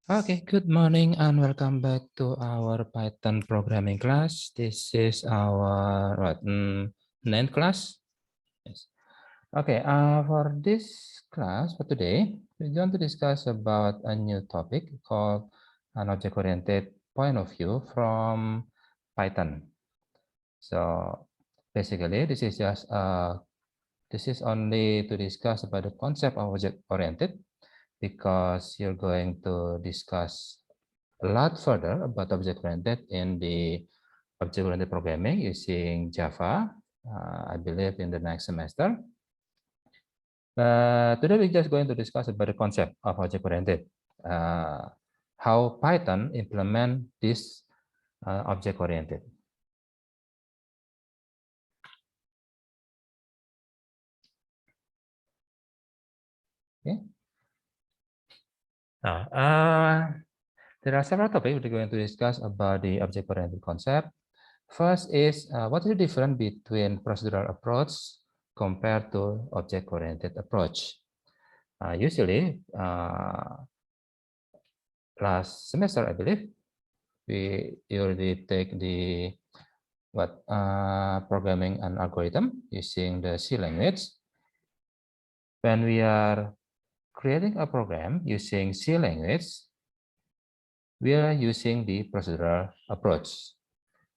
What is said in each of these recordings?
Okay, good morning and welcome back to our Python programming class. This is our ninth class. Yes. Okay, for this class for today, we're going to discuss about a new topic called an object-oriented point of view from Python. So basically, this is only to discuss about the concept of object-oriented because you're going to discuss a lot further about object-oriented in the object-oriented programming using Java, I believe in the next semester. Today we're just going to discuss about the concept of object-oriented, how Python implement this object-oriented. Okay. Now, there are several topics we're going to discuss about the object-oriented concept. First is what is the difference between procedural approach compared to object-oriented approach. Usually, last semester, I believe, we already take the programming an algorithm using the C language. When we are creating a program using C language, we are using the procedural approach.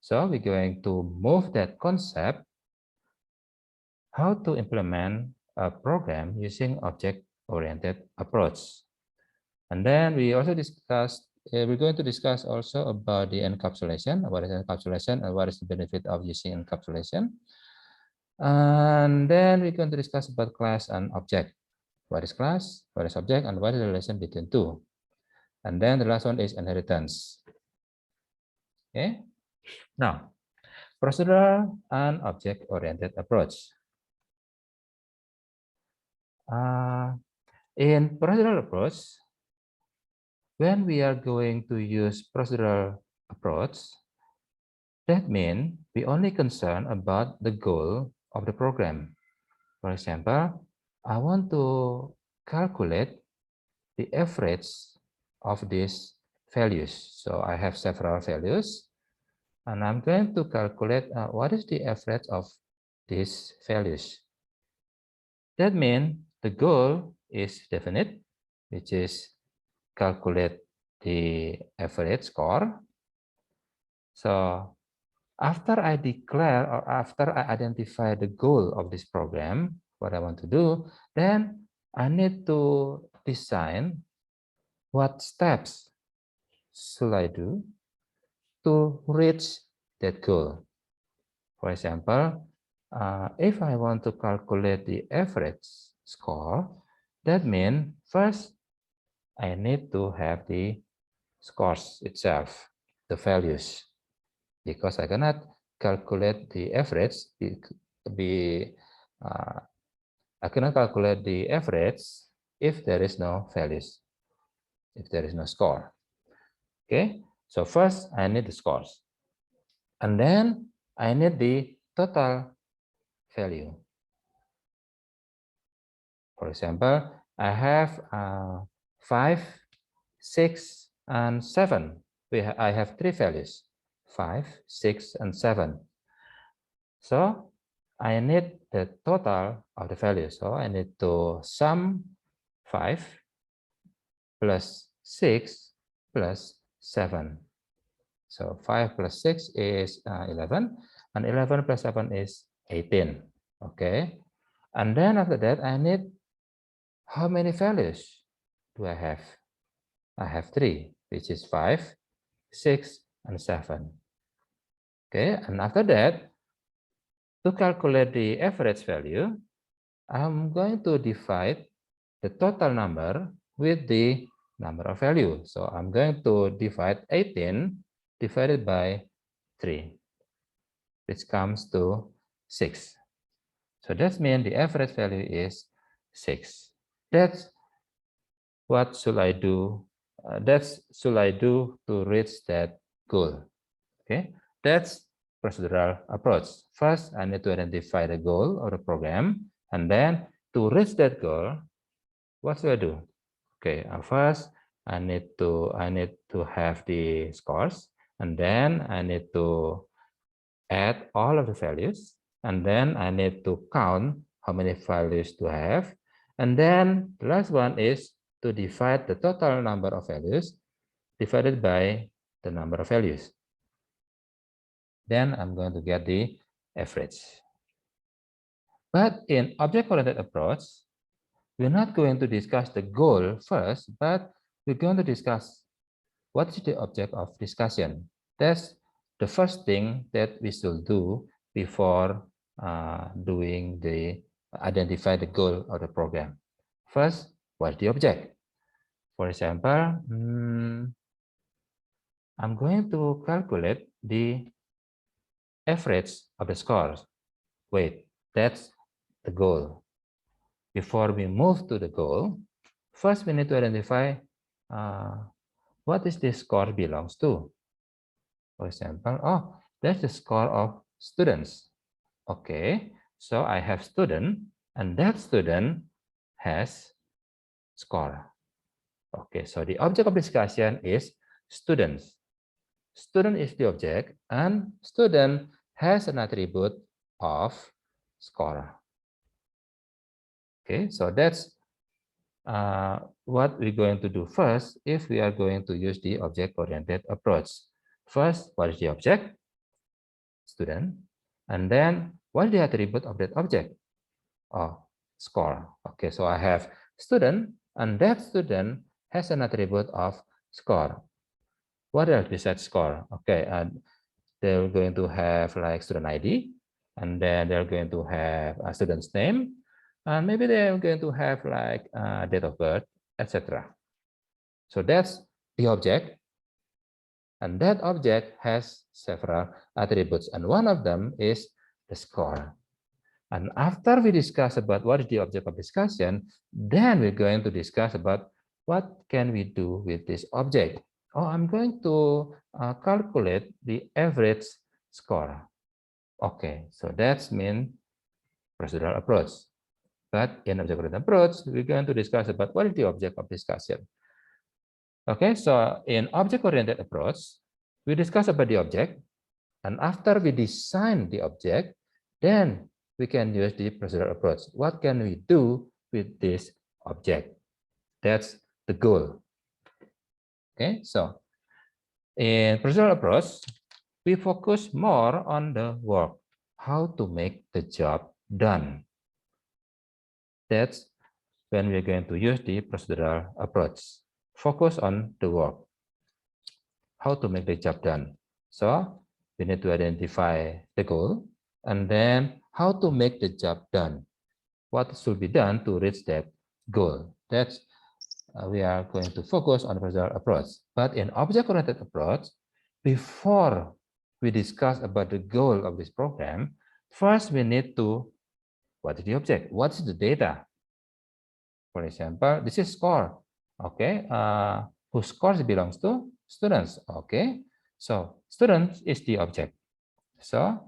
So we're going to move that concept, how to implement a program using object-oriented approach. And then we also discussed, we're going to discuss also about the encapsulation, what is encapsulation and what is the benefit of using encapsulation. And then we're going to discuss about class and object. What is class, what is object, and what is the relation between two. And then the last one is inheritance. Okay. Now, procedural and object-oriented approach. In procedural approach, when we are going to use procedural approach, that means we only concern about the goal of the program. For example, I want to calculate the average of these values. So I have several values, and I'm going to calculate what is the average of these values. That means the goal is definite, which is calculate the average score. So after I declare or after I identify the goal of this program, what I want to do, then I need to design what steps should I do to reach that goal. For example, if I want to calculate the average score, that means first I need to have the scores itself, the values, because I cannot calculate the average. I cannot calculate the average if there is no values, if there is no score. Okay, so first I need the scores, and then I need the total value. For example, I have 5, 6, and 7. I have three values, 5, 6, and 7. So I need the total of the values. So I need to sum 5 plus 6 plus 7. So 5 plus 6 is 11, and 11 plus 7 is 18. Okay. And then after that, I need how many values do I have? I have 3, which is 5, 6, and 7. Okay. And after that, to calculate the average value, I'm going to divide the total number with the number of value. So I'm going to divide 18 divided by 3, which comes to 6. So that means the average value is 6. That's what should I do? That's should I do to reach that goal? Okay, that's procedural approach. First, I need to identify the goal of the program, and then to reach that goal, what should I do? Okay, first I need to have the scores, and then I need to add all of the values, and then I need to count how many values to have, and then the last one is to divide the total number of values divided by the number of values. Then I'm going to get the average. But in object-oriented approach, we're not going to discuss the goal first, but we're going to discuss what is the object of discussion. That's the first thing that we should do before doing the identify the goal of the program. First, what's the object? For example, I'm going to calculate the average of the scores. Wait, that's the goal. Before we move to the goal, first we need to identify what is this score belongs to. For example, oh, that's the score of students. Okay, so I have student, and that student has score. Okay, so the object of discussion is students. Student is the object, and student has an attribute of score. Okay, so that's what we're going to do first if we are going to use the object-oriented approach. First, what is the object? Student. And then, what is the attribute of that object? Oh, score. Okay, so I have student, and that student has an attribute of score. What else besides score? Okay, and they're going to have like student ID, and then they're going to have a student's name, and maybe they're going to have like date of birth, etc. So that's the object, and that object has several attributes, and one of them is the score. And after we discuss about what is the object of discussion, then we're going to discuss about what can we do with this object. Oh, I'm going to calculate the average score. Okay, so that's mean procedural approach. But in object-oriented approach, we're going to discuss about what is the object of discussion. Okay, so in object-oriented approach, we discuss about the object, and after we design the object, then we can use the procedural approach. What can we do with this object? That's the goal. Okay, so in procedural approach, we focus more on the work, how to make the job done. That's when we're going to use the procedural approach. Focus on the work, how to make the job done. So we need to identify the goal, and then how to make the job done. What should be done to reach that goal? That's we are going to focus on the procedural approach. But in object-oriented approach, before we discuss about the goal of this program, first we need to, what is the object? What is the data? For example, this is score. Okay, whose scores belongs to students. Okay, so students is the object. So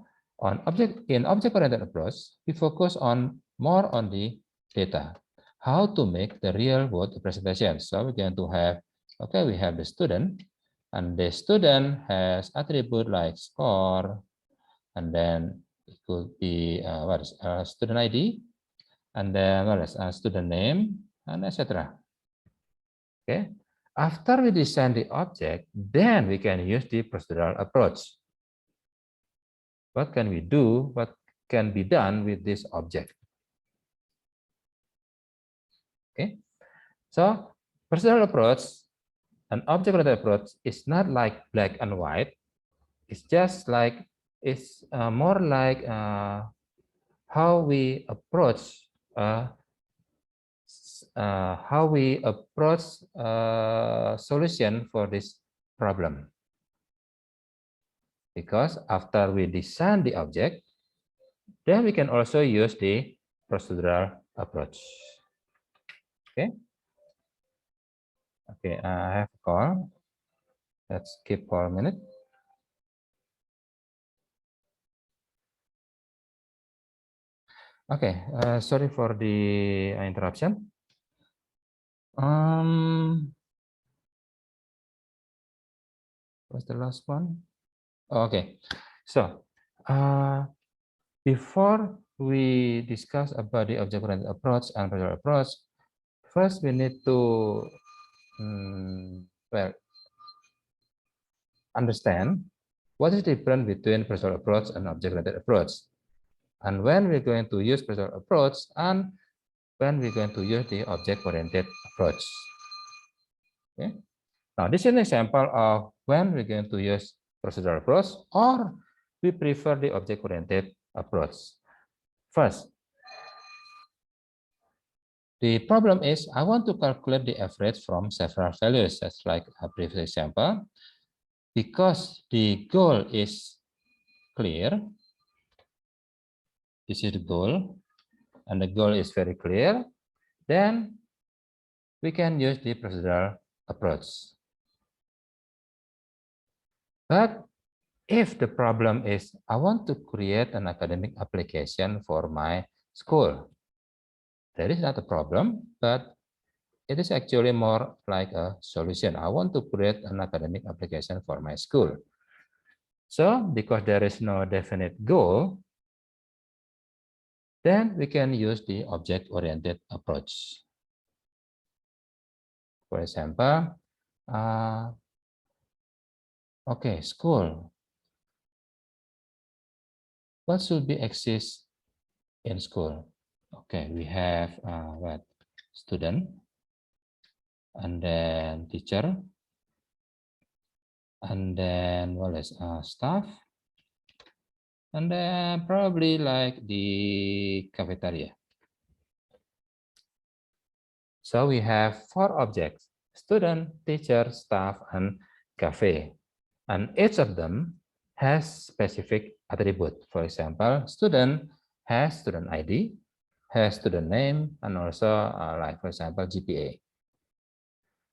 in object-oriented approach, we focus on more on the data, how to make the real world representation. So we're going to have, okay, we have the student, and the student has attribute like score, and then it could be what is student ID, and then what is student name, and etc. Okay. After we design the object, then we can use the procedural approach. What can we do? What can be done with this object? Okay, so procedural approach and object-oriented approach is not like black and white. It's just like it's more like how we approach solution for this problem. Because after we design the object, then we can also use the procedural approach. Okay. Okay, I have a call. Let's skip for a minute. Okay, sorry for the interruption. What's the last one? Okay, so before we discuss about the object-oriented approach and procedural approach, first we need to well, understand what is the difference between procedural approach and object-oriented approach, and when we're going to use procedural approach and when we're going to use the object-oriented approach. Okay. Now, this is an example of when we're going to use procedural approach or we prefer the object-oriented approach. First, the problem is I want to calculate the average from several values, just like a previous example. Because the goal is clear, this is the goal, and the goal is very clear, then we can use the procedural approach. But if the problem is I want to create an academic application for my school, that is not a problem, but it is actually more like a solution. I want to create an academic application for my school. So because there is no definite goal, then we can use the object-oriented approach. For example, okay, school. What should be exist in school? Okay, we have what? Student, and then teacher, and then what is staff, and then probably like the cafeteria. So we have 4 objects: student, teacher, staff, and cafe. And each of them has specific attribute. For example, student has student ID, has student name, and also like for example GPA.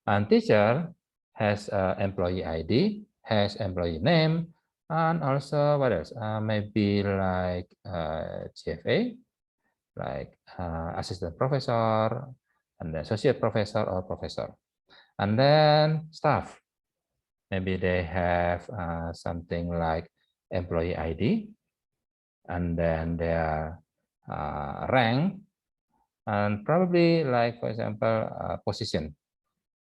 And teacher has employee ID, has employee name, and also what else? Maybe like CFA, like assistant professor, and then associate professor or professor. And then staff. Maybe they have something like employee ID, and then their rank, and probably like, for example, position.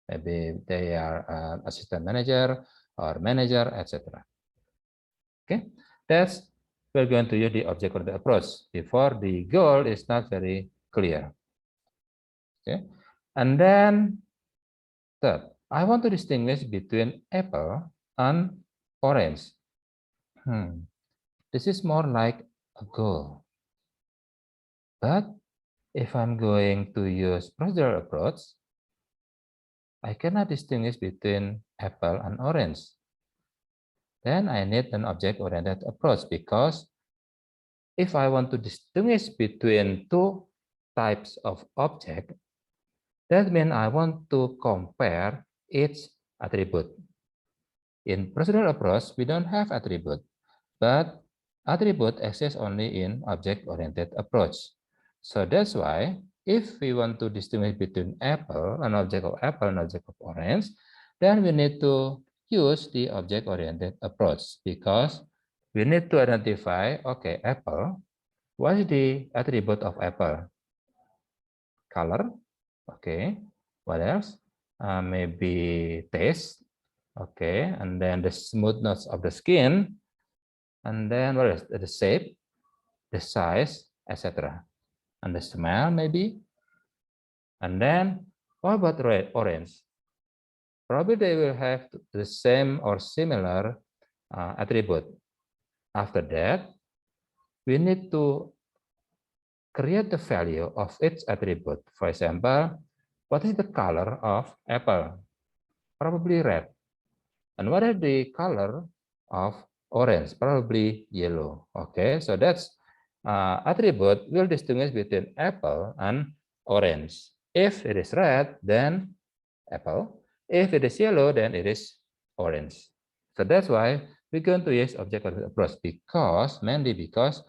Maybe they are assistant manager or manager, etc. Okay, that's we're going to use the object-oriented approach before the goal is not very clear. Okay, and then third, I want to distinguish between apple and orange. This is more like a goal. But if I'm going to use procedural approach, I cannot distinguish between apple and orange. Then I need an object-oriented approach, because if I want to distinguish between 2 types of object, that means I want to compare each attribute. In procedural approach, we don't have attribute, but attribute exists only in object-oriented approach. So that's why if we want to distinguish between apple, an object of apple, and object of orange, then we need to use the object-oriented approach, because we need to identify, okay, apple, what is the attribute of apple? Color, okay. What else? Maybe taste, okay, and then the smoothness of the skin, and then what is the shape, the size, etc. And the smell maybe. And then what about red, orange? Probably they will have the same or similar attribute. After that, we need to create the value of each attribute. For example, what is the color of apple? Probably red. And what is the color of orange? Probably yellow. Okay, so that's attribute will distinguish between apple and orange. If it is red, then apple. If it is yellow, then it is orange. So that's why we're going to use object-oriented approach, because mainly because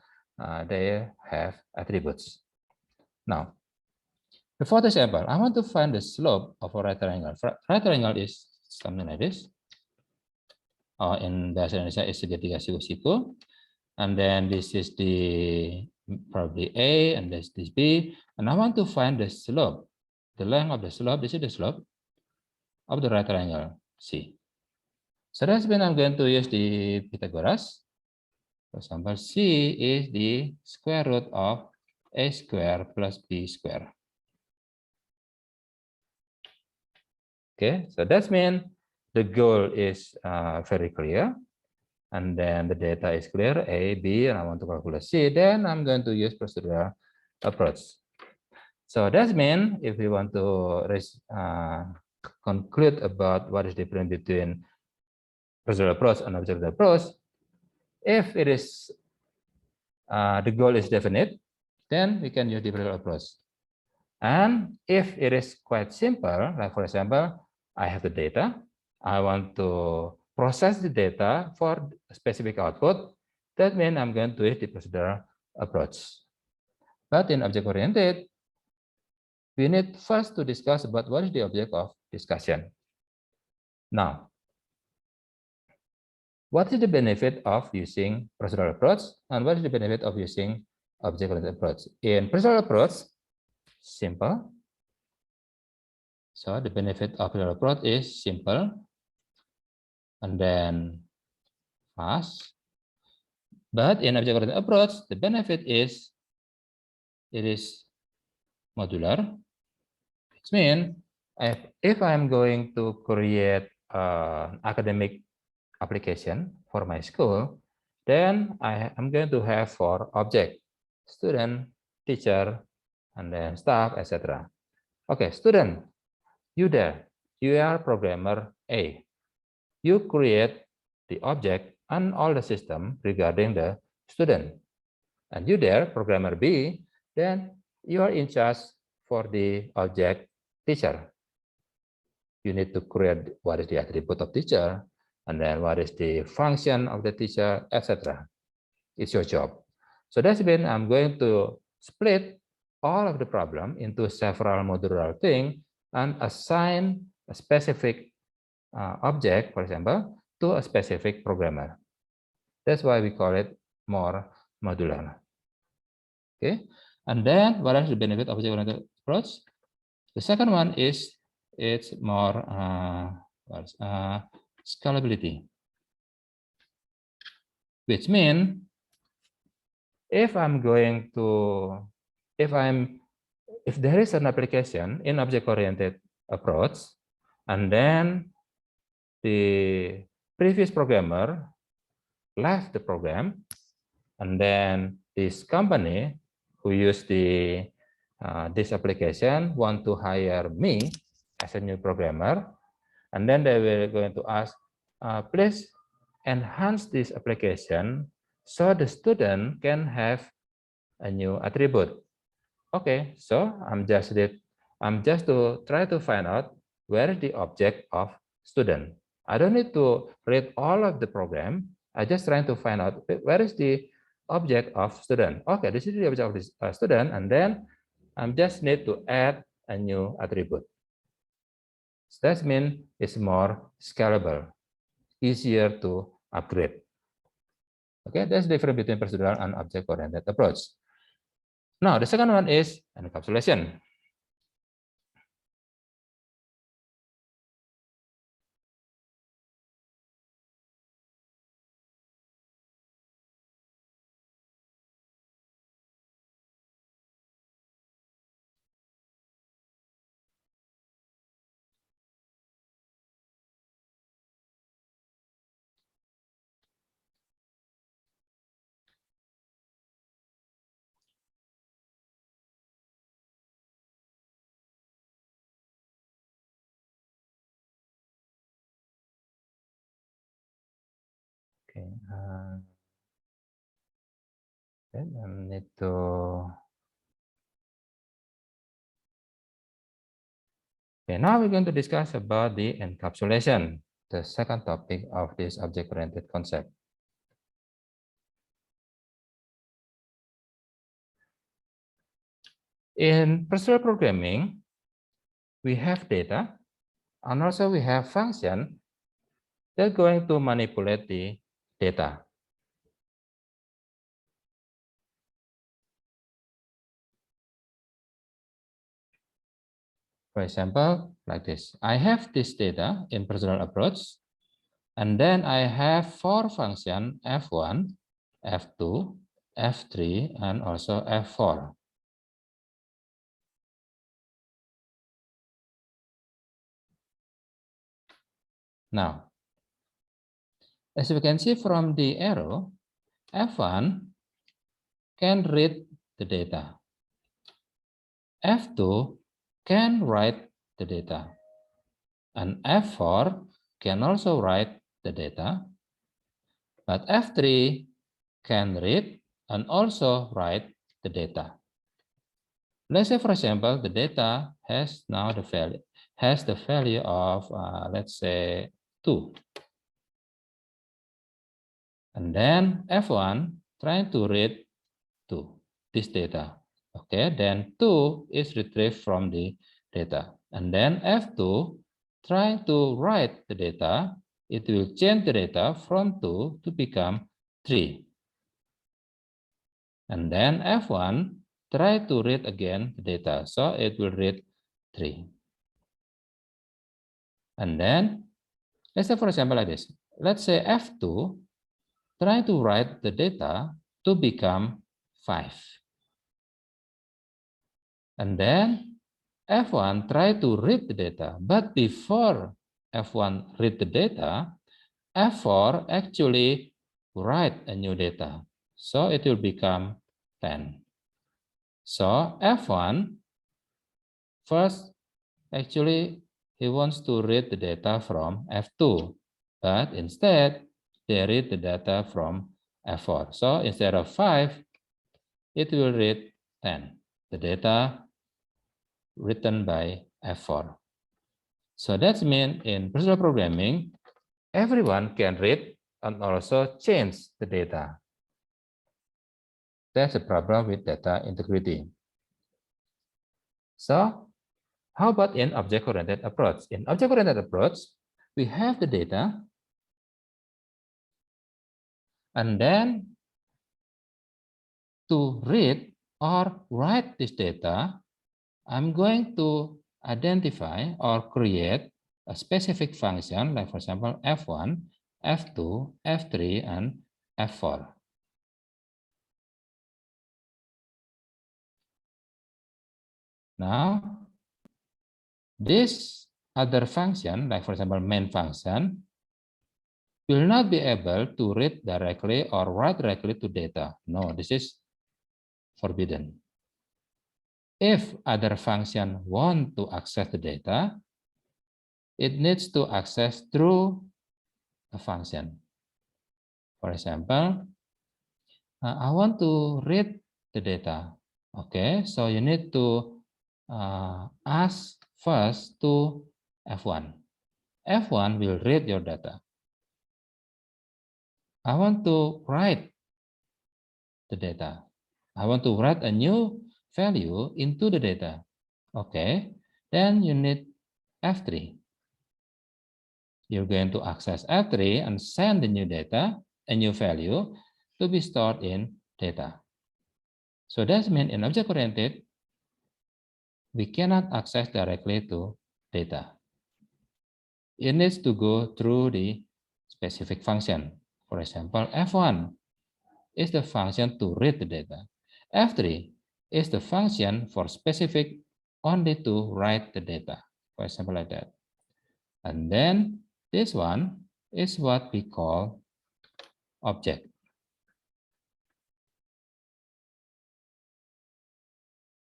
they have attributes. Now, the fourth example, I want to find the slope of a right triangle. Right triangle is something like this. in bahasa Indonesia is segitiga siku-siku. And then this is the probably A, and this is B. And I want to find the slope, the length of the slope. This is the slope of the right triangle C. So that's when I'm going to use the Pythagoras. For example, C is the square root of A square plus B square. Okay, so that means the goal is very clear. And then the data is clear, A, B, and I want to calculate C. Then I'm going to use procedural approach. So that means if we want to conclude about what is different between procedural approach and objective approach, if it is the goal is definite, then we can use the procedural approach. And if it is quite simple, like for example, I have the data, I want to process the data for a specific output, that means I'm going to use the procedural approach. But in object-oriented, we need first to discuss about what is the object of discussion. Now, what is the benefit of using procedural approach and what is the benefit of using object-oriented approach? In procedural approach, simple. So the benefit of procedural approach is simple and then fast. But in object-oriented approach, the benefit is it is modular, which means if I'm going to create an academic application for my school, then I'm going to have 4 objects: student, teacher, and then staff, etc. Okay, student, you there, you are programmer A. You create the object and all the system regarding the student. And you there, programmer B, then you are in charge for the object teacher. You need to create what is the attribute of teacher, and then what is the function of the teacher, etc. It's your job. So that's when I'm going to split all of the problem into several modular things and assign a specific object, for example, to a specific programmer. That's why we call it more modular. Okay, and then what is the benefit of object-oriented approach? The second one is it's more scalability, which means if there is an application in object-oriented approach, and then the previous programmer left the program, and then this company who use this application want to hire me as a new programmer, and then they were going to ask, please enhance this application so the student can have a new attribute. Okay, so I'm just to try to find out where is the object of student. I don't need to read all of the program. I just trying to find out where is the object of student. Okay, this is the object of this student, and then I just need to add a new attribute. So that means it's more scalable, easier to upgrade. Okay, that's the difference between procedural and object-oriented approach. Now, the second one is encapsulation. Okay, then I need to. Okay, now we're going to discuss about the encapsulation, the second topic of this object-oriented concept. In procedural programming, we have data, and also we have function they're going to manipulate the data. For example, like this. I have this data in procedural approach, and then I have 4 functions, F1, F2, F3, and also F4. Now, as we can see from the arrow, F1 can read the data. F2 can write the data. And F4 can also write the data. But F3 can read and also write the data. Let's say, for example, the data has now the value of let's say 2. And then F1 trying to read this data. Okay, then 2 is retrieved from the data. And then F2 trying to write the data. It will change the data from 2 to become 3. And then F1 try to read again the data. So it will read 3. And then let's say, for example, like this. Let's say F2 try to write the data to become 5. And then F1 try to read the data, but before F1 read the data, F4 actually write a new data. So it will become 10. So F1 first, actually, he wants to read the data from F2, but instead they read the data from F4. So instead of 5, it will read 10, the data written by F4. So that means in procedural programming, everyone can read and also change the data. That's a problem with data integrity. So how about in object-oriented approach? In object-oriented approach, we have the data, and then to read or write this data, I'm going to identify or create a specific function, like for example, F1, F2, F3, and F4. Now, this other function, like for example, main function, will not be able to read directly or write directly to data. No, this is forbidden. If other function want to access the data, it needs to access through a function. For example, I want to read the data. Okay, so you need to ask first to F1. F1 will read your data. I want to write the data. I want to write a new value into the data. Okay, then you need F3. You're going to access F3 and send the new data, a new value, to be stored in data. So that means in object-oriented, we cannot access directly to data. It needs to go through the specific function. For example, F1 is the function to read the data. F3 is the function for specific only to write the data, for example, like that. And then this one is what we call object.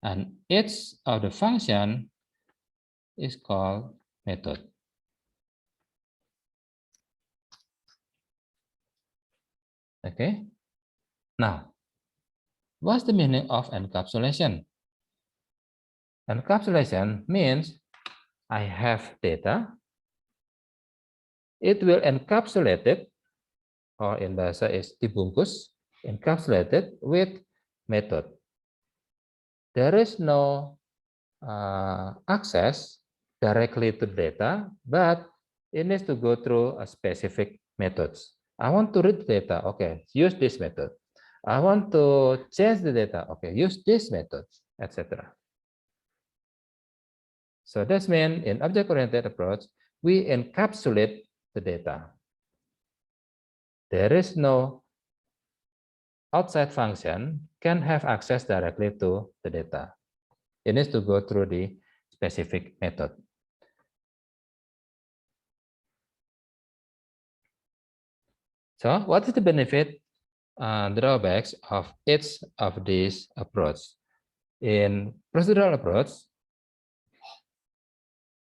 And each of the function is called method. Okay. Now, what's the meaning of encapsulation? Encapsulation means I have data. It will encapsulate it, or in bahasa is dibungkus, encapsulated with method. There is no access directly to data, but it needs to go through a specific methods. I want to read the data. Okay, use this method. I want to change the data. Okay, use this method, etc. So that's mean in object-oriented approach, we encapsulate the data. There is no outside function can have access directly to the data. It needs to go through the specific method. So what is the benefit drawbacks of each of these approach? In procedural approach,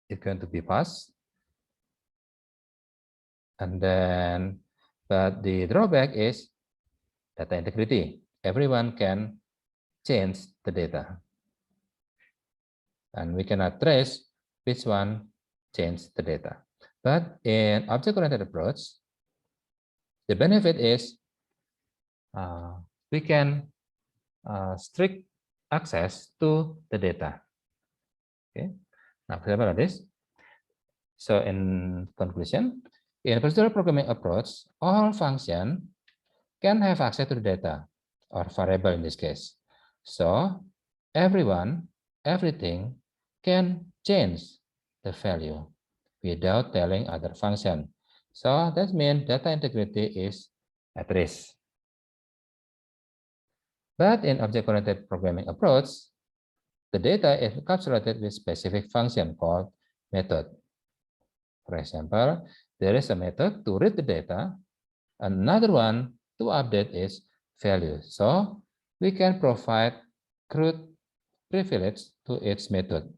it's going to be fast. And then, but the drawback is data integrity. Everyone can change the data. And we cannot trace which one changed the data. But in object-oriented approach, the benefit is we can strict access to the data. Okay. Now, example of this. So in conclusion, in procedural programming approach, all function can have access to the data or variable in this case. So everyone, everything can change the value without telling other function. So that means data integrity is at risk. But in object-oriented programming approach, the data is encapsulated with specific function called method. For example, there is a method to read the data. Another one to update is value. So we can provide CRUD privilege to its method.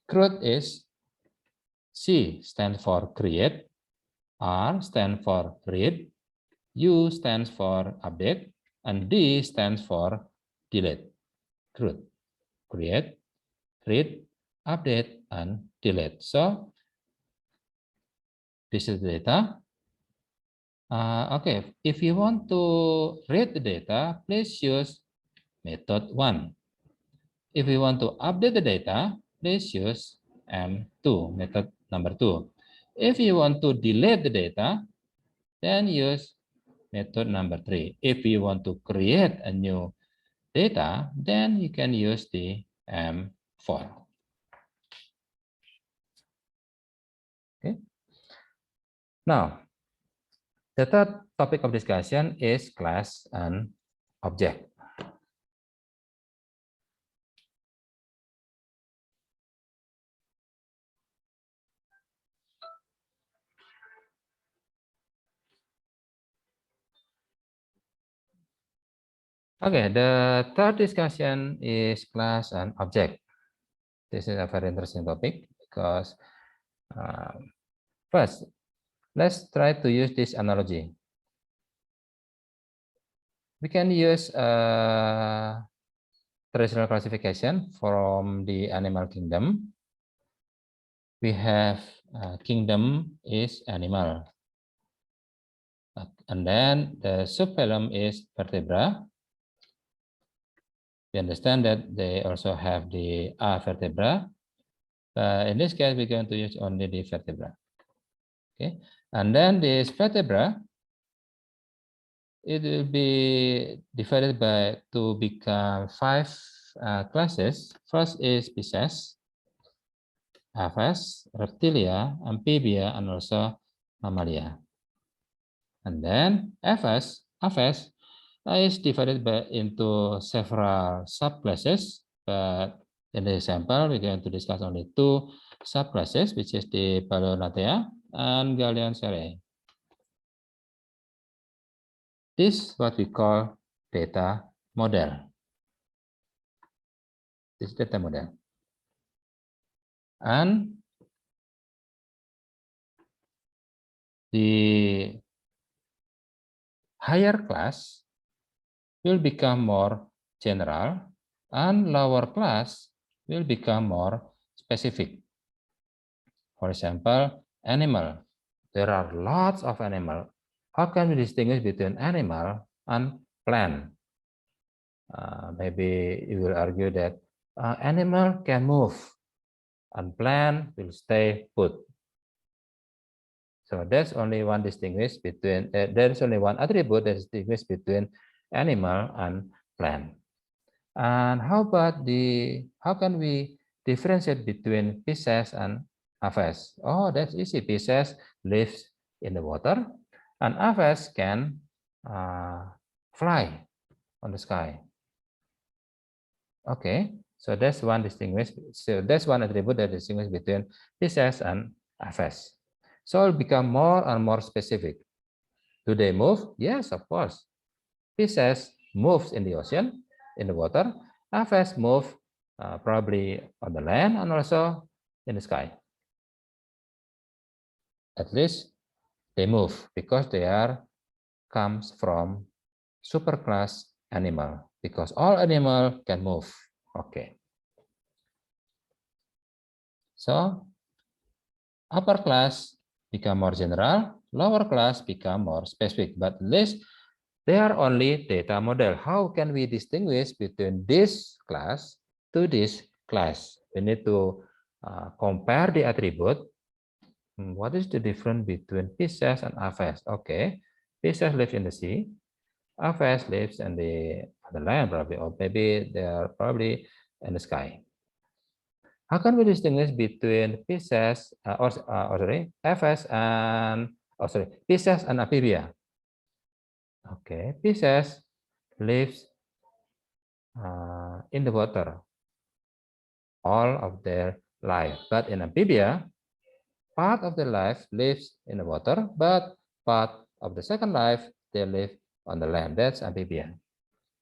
CRUD is C stands for create, R stands for read, U stands for update, and D stands for delete. CRUD, create, read, update, and delete. So this is the data. Okay, if you want to read the data, please use method 1. If you want to update the data, please use M2, method number 2. If you want to delete the data, then use method number 3. If you want to create a new data, then you can use the M4. Okay. Now, the third topic of discussion is class and object. Okay, the third discussion is class and object. This is a very interesting topic because first, let's try to use this analogy. We can use traditional classification from the animal kingdom. We have kingdom is animal. And then the subphylum is vertebra. We understand that they also have the vertebra. But in this case, we're going to use only the vertebra. Okay. And then this vertebra, it will be divided by to become 5 classes. First is species, aves, reptilia, amphibia, and also mammalia. And then aves is divided into several subclasses, but in the example, we're going to discuss only 2 subclasses, which is the Paleonatea and Galeoncerae. This is what we call data model. This data model. And the higher class will become more general and lower class will become more specific. For example, animal. There are lots of animals. How can we distinguish between animal and plant? Maybe you will argue that animal can move and plant will stay put. So there's only one distinguish between, there is only one attribute that distinguish between animal and plant. And how about how can we differentiate between Pisces and Aves? Oh, that's easy. Pisces lives in the water, and Aves can fly on the sky. Okay, so that's one distinguish. So that's one attribute that distinguishes between Pisces and Aves. So I'll become more and more specific. Do they move? Yes, of course. Pisces moves in the ocean, in the water. Aves move probably on the land and also in the sky. At least they move because they comes from superclass animal, because all animal can move. Okay. So upper class become more general, lower class become more specific, but at least they are only data model. How can we distinguish between this class to this class? We need to compare the attribute. What is the difference between Pisces and Aves? Okay, Pisces lives in the sea. Aves lives on the land probably, or maybe they are probably in the sky. How can we distinguish between Pisces Aves and Pisces and Amphibia? Okay, Pisces lives in the water all of their life, but in Amphibia, part of their life lives in the water, but part of the second life they live on the land. That's Amphibia.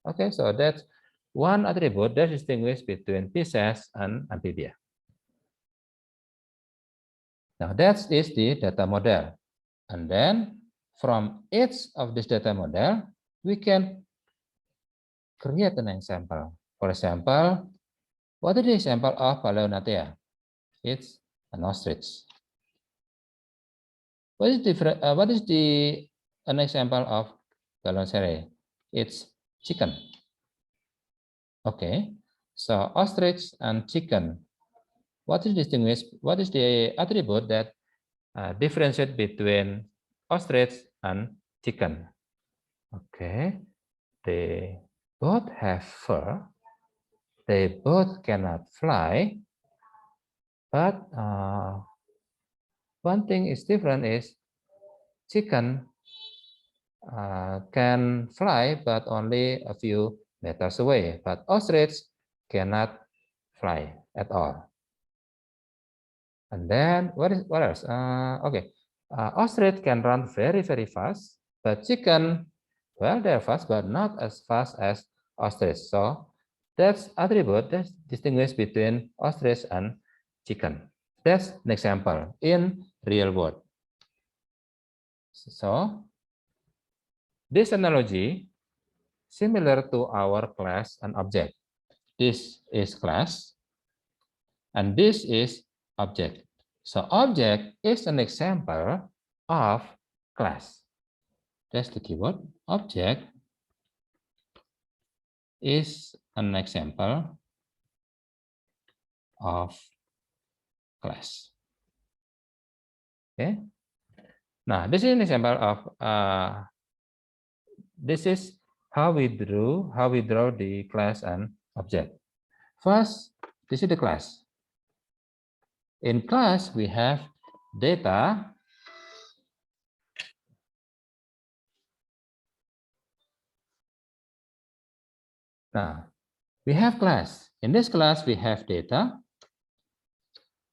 Okay, so that's one attribute that distinguishes between Pisces and Amphibia. Now that is the data model. And then from each of this data model, we can create an example. For example, what is the example of Paleonatea? It's an ostrich. What is different? What is an example of Paleonatea? It's chicken. Okay, so ostrich and chicken. What is distinguished? What is the attribute that differentiate between ostrich and chicken? Okay, they both have fur. They both cannot fly, but one thing is different is chicken can fly, but only a few meters away. But ostrich cannot fly at all. And then what else? Okay, ostrich can run very, very fast, but chicken, well, they're fast, but not as fast as ostrich. So that's attribute that distinguish between ostrich and chicken. That's an example in real world. So this analogy similar to our class and object. This is class, and this is object. So object is an example of class. That's the keyword. Object is an example of class. Okay. Now this is an example of this is how we draw the class and object. First, this is the class. In class, we have data. Now, we have class. In this class, we have data.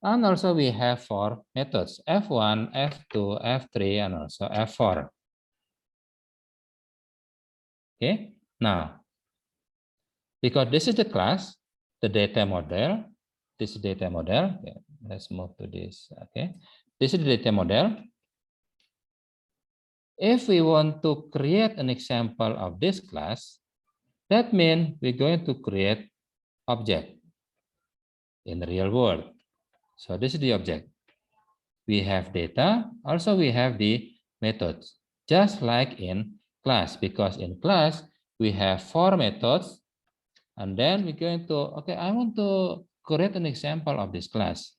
And also we have 4 methods, F1, F2, F3, and also F4. Okay, now, because this is the class, the data model, this is data model. Okay, let's move to this. Okay, this is the data model. If we want to create an example of this class, that means we're going to create object in the real world. So this is the object. We have data, also we have the methods, just like in class, because in class we have 4 methods, and then we're going to, okay, I want to create an example of this class.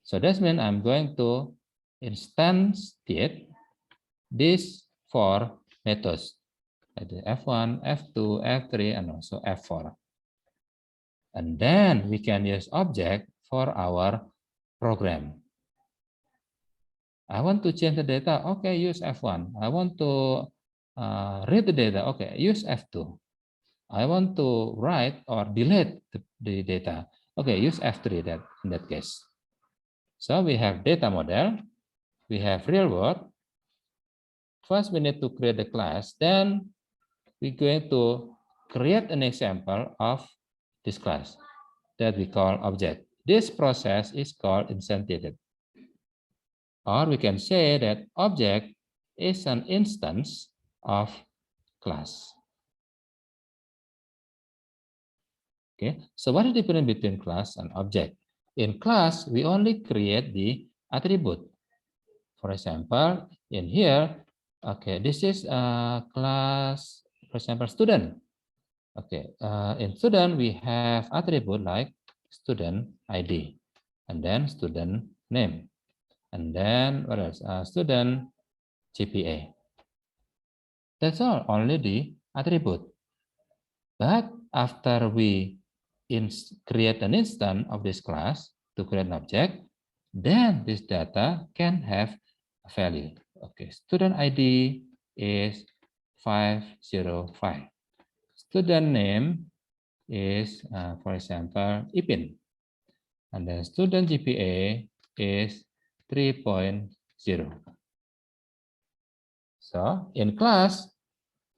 So that means I'm going to instantiate these 4 methods, F1, F2, F3, and also F4. And then we can use object for our program. I want to change the data, okay, use F1. I want to read the data, okay, use F2. I want to write or delete the data, okay, use F3 in that case. So we have data model, we have real world. First, we need to create the class, then we're going to create an example of this class that we call object. This process is called instantiated. Or we can say that object is an instance of class. Okay, so what is the difference between class and object? In class, we only create the attribute. For example, in here, okay, this is a class, for example, student. Okay, in student, we have attribute like student ID, and then student name, and then what else? Student GPA. That's all, only the attribute. But after we create an instance of this class to create an object, then this data can have a value. Okay, student ID is 505. Student name is, for example, Ipin. And then student GPA is 3.0. So in class,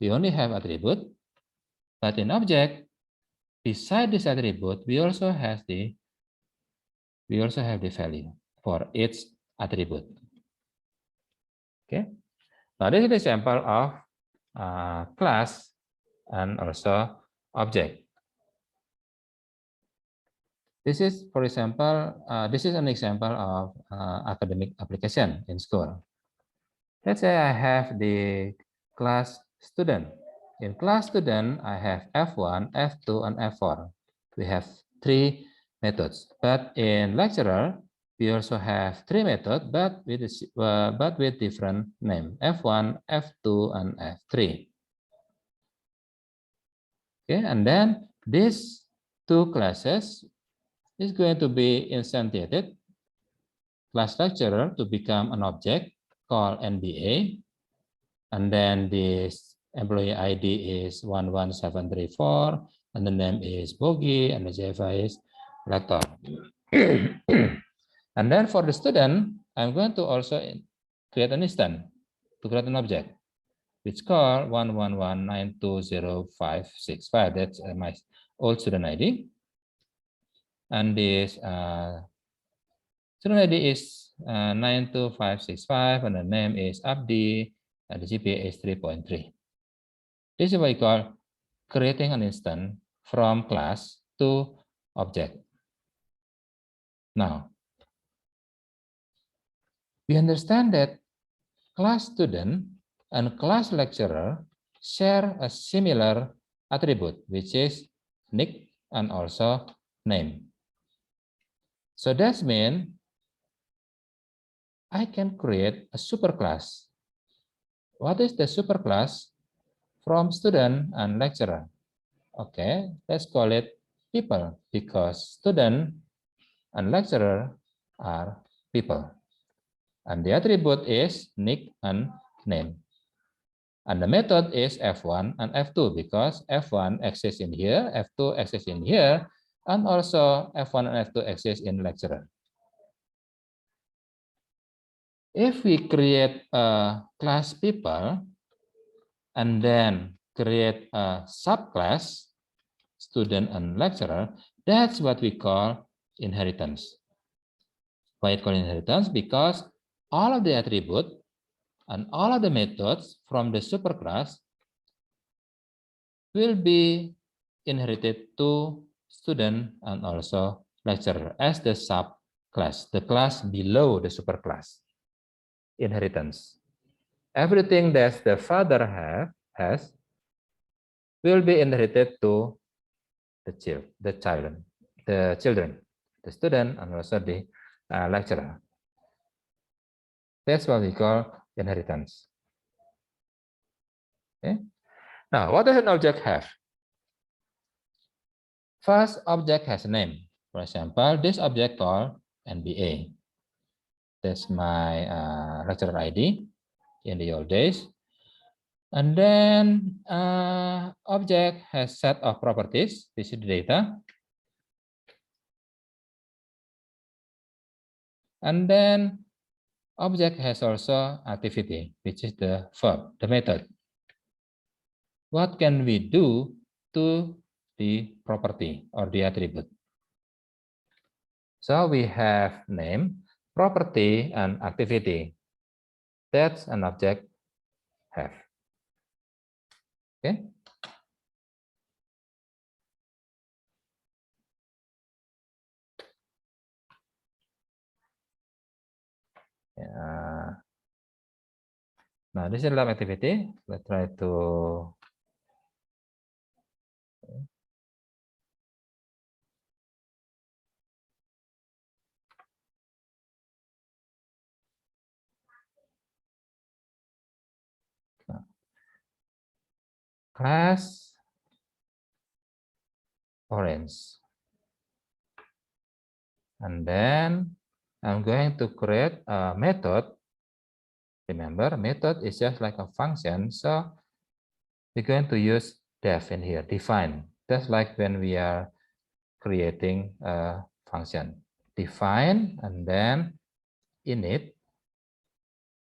we only have attribute, but in object, beside this attribute, we also have the value for each attribute. Okay. Now this is the example of class and also object. This is, for example, this is an example of academic application in school. Let's say I have the class student. In class student, I have F1, F2, and F4. We have 3 methods. But in lecturer, we also have 3 methods, but with different name: F1, F2, and F3. Okay, and then these 2 classes is going to be instantiated. Class lecturer to become an object called NBA, and then this employee ID is 11734, and the name is Bogi, and the Java is Lector. And then for the student, I'm going to also create an instance to create an object, which called 111920565. That's my old student ID. And this student ID is 92565, and the name is Abdi, and the GPA is 3.3. This is what we call creating an instance from class to object. Now, we understand that class student and class lecturer share a similar attribute, which is nick and also name. So that means I can create a superclass. What is the superclass? From student and lecturer. Okay, let's call it people, because student and lecturer are people. And the attribute is nick and name. And the method is F1 and F2, because F1 exists in here, F2 exists in here, and also F1 and F2 exist in lecturer. If we create a class people and then create a subclass, student and lecturer, that's what we call inheritance. Why it called inheritance? Because all of the attributes and all of the methods from the superclass will be inherited to student and also lecturer as the subclass, the class below the superclass. Inheritance. Everything that the father has will be inherited to the children, the student, and also the lecturer. That's what we call inheritance. Okay. Now, what does an object have? First, object has a name. For example, this object called NBA. That's my lecturer ID in the old days. And then object has set of properties. This is the data. And then object has also activity, which is the verb, the method. What can we do to the property or the attribute? So we have name, property, and activity. That's an object have. Okay. Now this is lab activity. Let's try to class orange. And then I'm going to create a method. Remember, method is just like a function. So we're going to use def in here, define. Just like when we are creating a function. Define and then init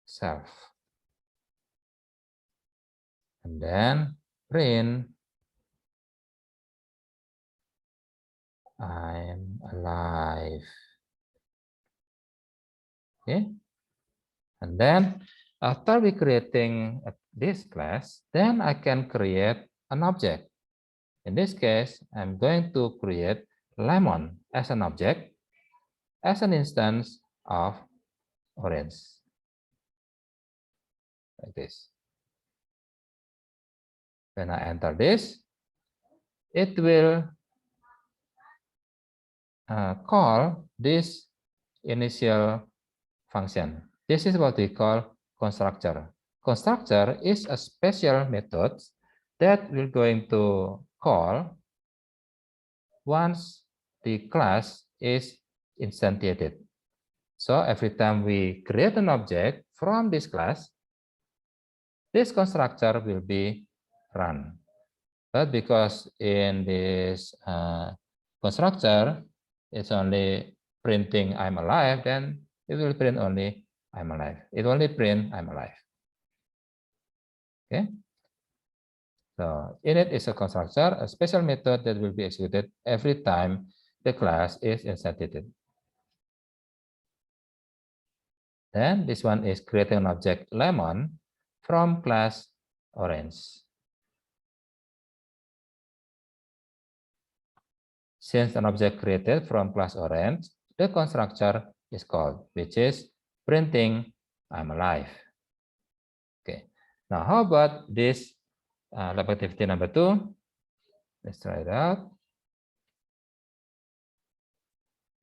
self. And then print I'm alive. Okay. And then after we creating this class, then I can create an object. In this case, I'm going to create lemon as an object, as an instance of orange. Like this. When I enter this, it will call this initial function. This is what we call constructor. Constructor is a special method that we're going to call once the class is instantiated. So every time we create an object from this class, this constructor will be run. But because in this constructor, it's only printing I'm alive, then it will print only I'm alive. It only print I'm alive. Okay. So init is a constructor, a special method that will be executed every time the class is instantiated. Then this one is creating an object lemon from class orange. Since an object created from class orange, the constructor is called, which is printing I'm alive. Okay. Now, how about this lab activity number 2? Let's try it out.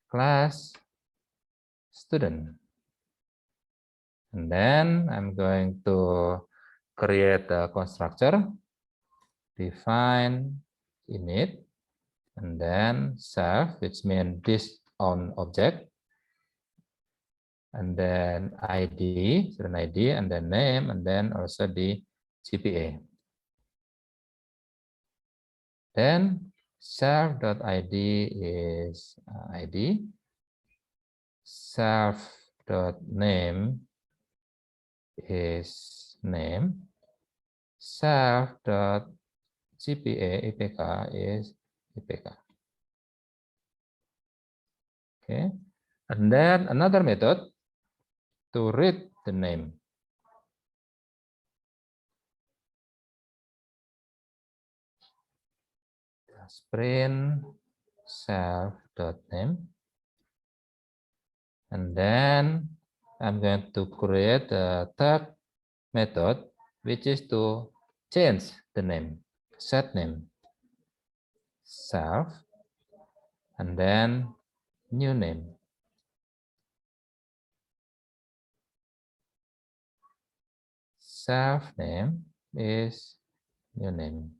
Class student. And then I'm going to create a constructor, define init, and then self, which means this on object, and then ID, student ID, and then name, and then also the GPA. Then self.id is ID, self.name is name, self.GPA IPK is IPK. Okay, and then another method to read the name. Print self.name, and then I'm going to create a third method, which is to change the name, set name, self, and then new name. self name is new name.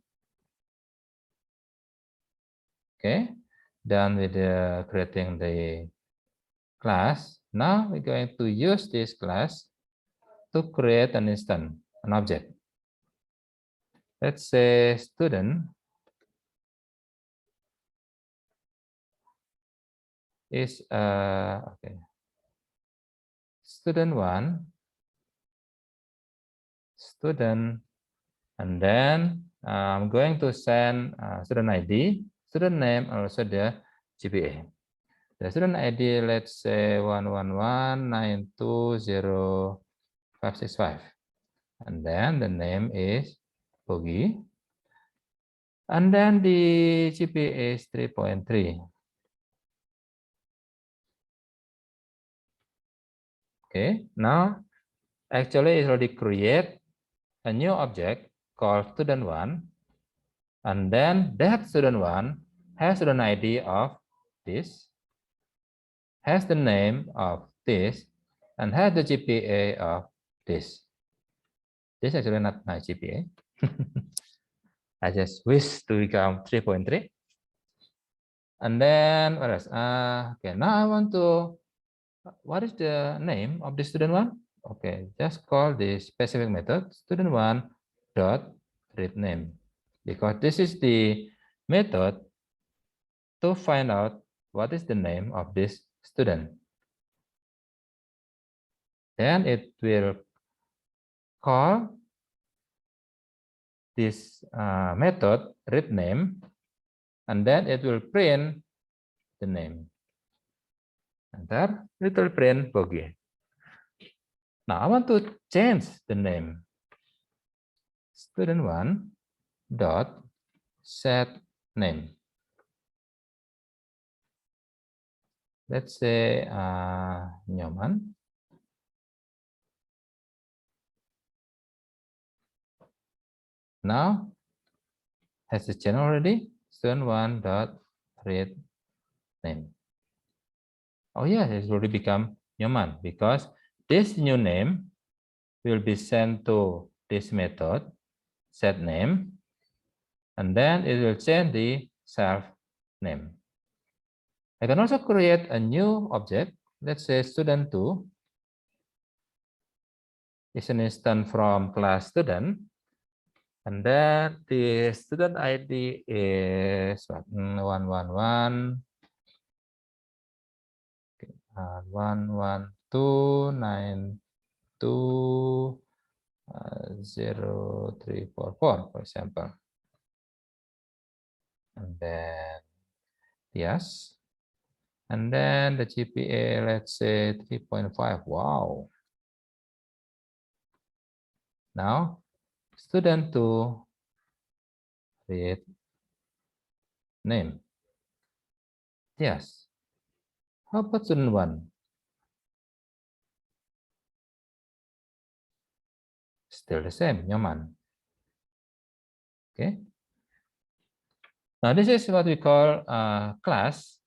Okay, done with creating the class. Now we're going to use this class to create an instance, an object. Let's say student is okay. Student 1, student, and then I'm going to send student ID, student name, also the GPA. The student ID, let's say 111920565, and then the name is Bogi, and then the GPA is 3.3. Okay, now actually it's already create a new object called student1, and then that student1 has student ID of this, has the name of this, and has the GPA of this. This is actually not my GPA. I just wish to become 3.3. And then what else? Okay, now I want to, what is the name of the student1? Okay, just call the specific method student1 dot read name, because this is the method to find out what is the name of this student. Then it will call this method read name, and then it will print the name. And there it will print Bogi. Now I want to change the name. Student1 dot set name. Let's say Nyoman. Now has the channel already. Student1 dot read name. Oh yeah, it's already become Nyoman, because this new name will be sent to this method set name, and then it will change the self name. I can also create a new object. Let's say student2 is an instance from class student, and then the student ID is 111 1120344, for example. And then yes, and then the GPA, let's say 3.5. Wow. Now student2 read name. Yes. How about student1? Still the same, Nyoman. Okay. Now this is what we call a class,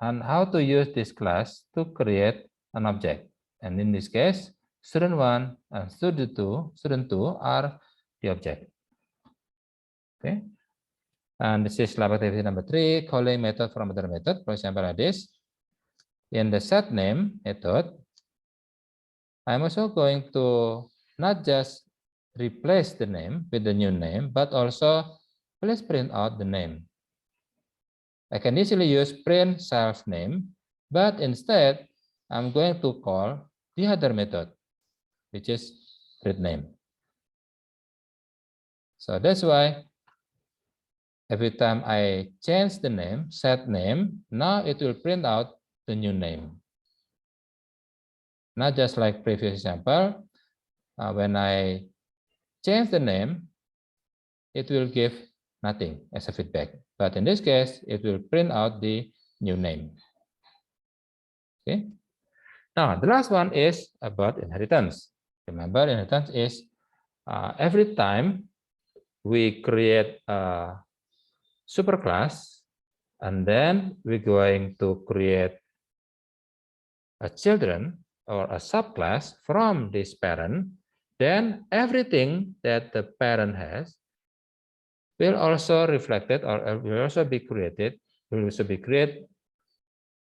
and how to use this class to create an object. And in this case, student1 and student2 are the object. Okay. And this is lab activity number 3, calling method from other method. For example, like this. In the set name method, I'm also going to not just replace the name with the new name, but also let's print out the name. I can easily use print self name, but instead I'm going to call the other method, which is read name. So that's why every time I change the name, set name, now it will print out the new name. Not just like previous example, when I change the name, it will give nothing as a feedback. But in this case, it will print out the new name. Okay. Now, the last one is about inheritance. Remember, inheritance is every time we create a superclass, and then we're going to create a children or a subclass from this parent, then everything that the parent has will also reflected or will also be created,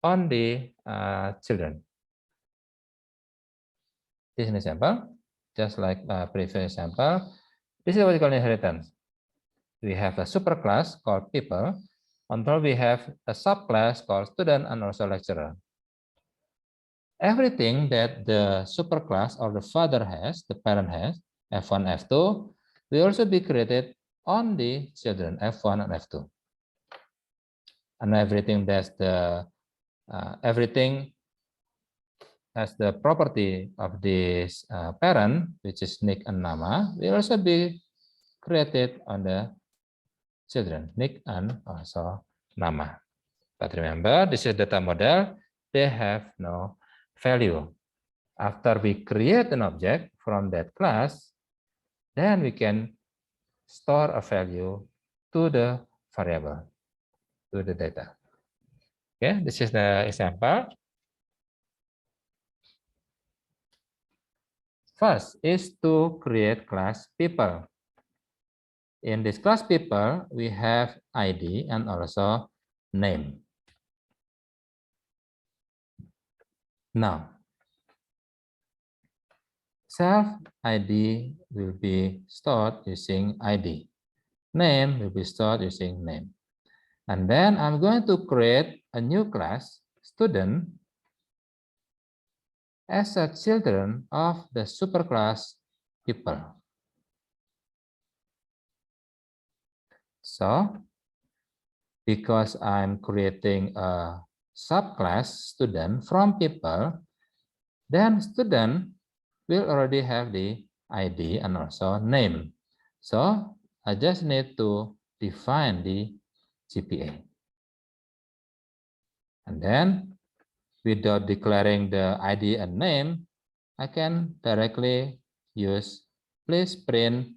on the children. This is an example, just like previous example. This is what we call inheritance. We have a superclass called people. On top we have a subclass called student and also lecturer. Everything that the superclass or the father has, the parent has, F1, F2, will also be created on the children, F1 and F2. And everything that's the everything as the property of this parent, which is Nick and Nama, will also be created on the children, Nick and also Nama. But remember, this is data model. They have no value. After we create an object from that class, then we can store a value to the variable, to the data. Okay, this is the example. First is to create class people. In this class people, we have ID and also name. Now, self ID will be stored using ID. Name will be stored using name. And then I'm going to create a new class, student, as a children of the superclass people. So, because I'm creating a subclass student from people, then student will already have the ID and also name. So I just need to define the GPA. And then without declaring the ID and name, I can directly use please print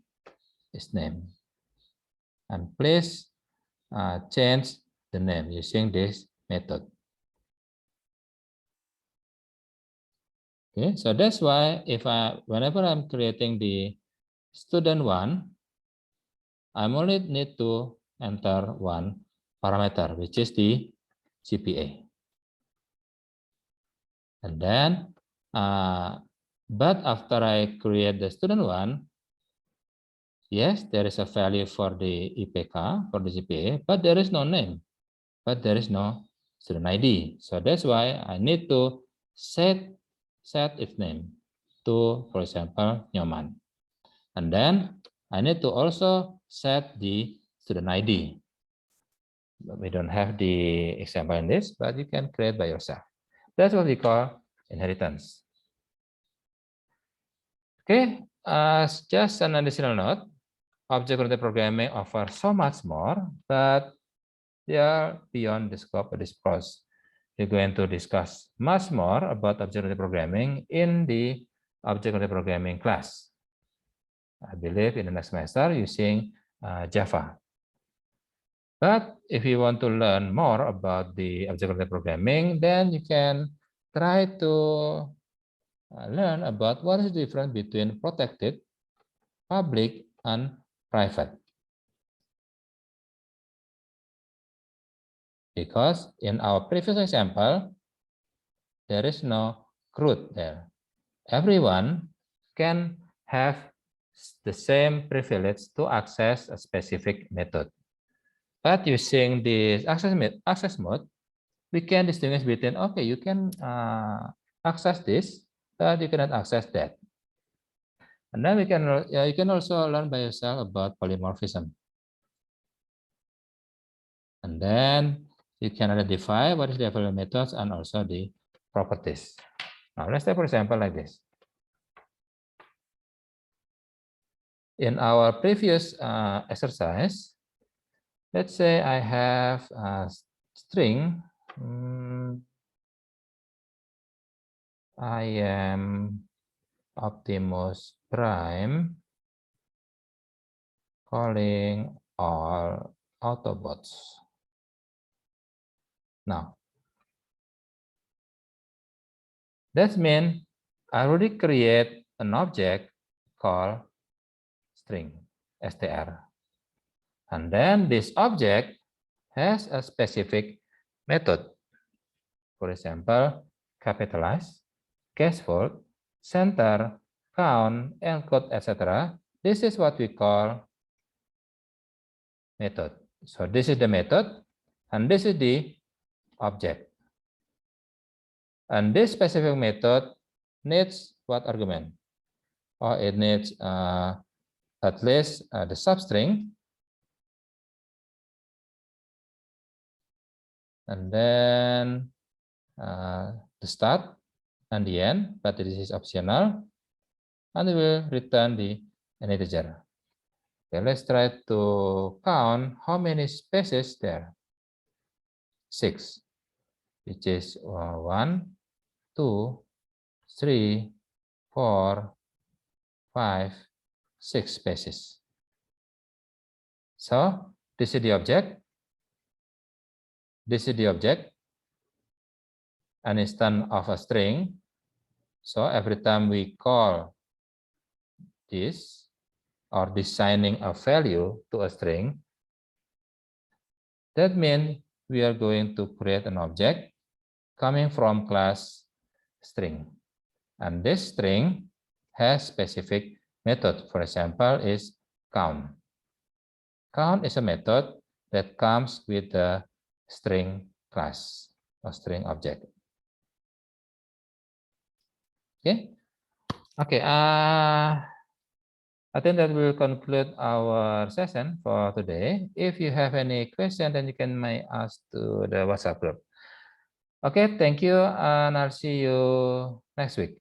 its name. And please change the name using this method. Okay, so that's why whenever I'm creating the student one, I only need to enter one parameter, which is the GPA. And then, but after I create the student one, yes, there is a value for the IPK, for the GPA, but there is no name, but there is no student ID. So that's why I need to set its name to, for example, Nyoman. And then I need to also set the student ID. But we don't have the example in this, but you can create by yourself. That's what we call inheritance. Okay, just an additional note, object-oriented programming offers so much more, but they are beyond the scope of this course. We're going to discuss much more about object-oriented programming in the object-oriented programming class. I believe in the next semester using Java. But if you want to learn more about the object-oriented programming, then you can try to learn about what is the difference between protected, public, and private. Because in our previous example, there is no CRUD there. Everyone can have the same privilege to access a specific method. But using the access mode, we can distinguish between, okay, you can access this, but you cannot access that. And then you can also learn by yourself about polymorphism. And then you can identify what is the available methods and also the properties. Now let's take for example like this. In our previous exercise, let's say I have a string. I am Optimus Prime calling all Autobots. Now, that means I already create an object call string str. And then this object has a specific method. For example, capitalize, casefold, center, count, encode, etc. This is what we call method. So this is the method, and this is the object. And this specific method needs what argument? Or it needs at least the substring, and then the start and the end, but this is optional, and we will return an integer. Okay, let's try to count how many spaces there. 6, which is 1, 2, 3, 4, 5, 6 spaces. So this is the object. This is the object, an instance of a string. So every time we call this or assigning a value to a string, that means we are going to create an object coming from class string. And this string has specific method. For example, is count. Count is a method that comes with the string class or string object. Okay. Okay. I think that will conclude our session for today. If you have any question, then you can may ask to the WhatsApp group. Okay, thank you, and I'll see you next week.